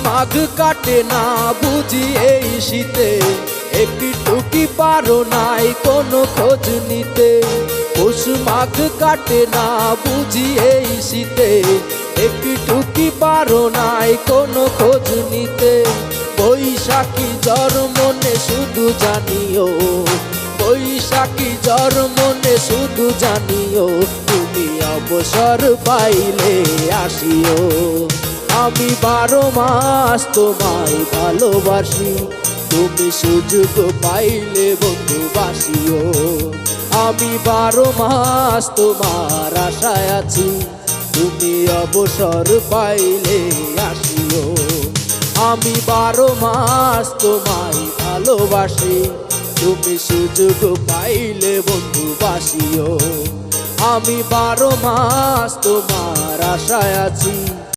মাঘ কাটে না বুঝি এই শীতে, একটু কি পারো নাই কোনো খোঁজ নিতে। পৌষ মাঘ কাটে না বুঝি এই শীতে, একটু কি পারো নাই কোনো খোঁজ নিতে। বৈশাখী জ্বর মনে শুধু জানিও, বৈশাখী জ্বর মনে শুধু জানিও, তুমি অবসর পাইলে আসিও। আমি 12 মাস তোমায় ভালোবাসি, তুমি সুযোগ পাইলে বন্ধু বাসিও। আমি 12 মাস তোমার আশায় আছি, তুমি অবসর পাইলে আসিও। আমি 12 মাস তোমায় ভালোবাসি, তুমি সুযোগ পাইলে বন্ধু বাসিও। আমি 12 মাস তোমার আশায় আছি।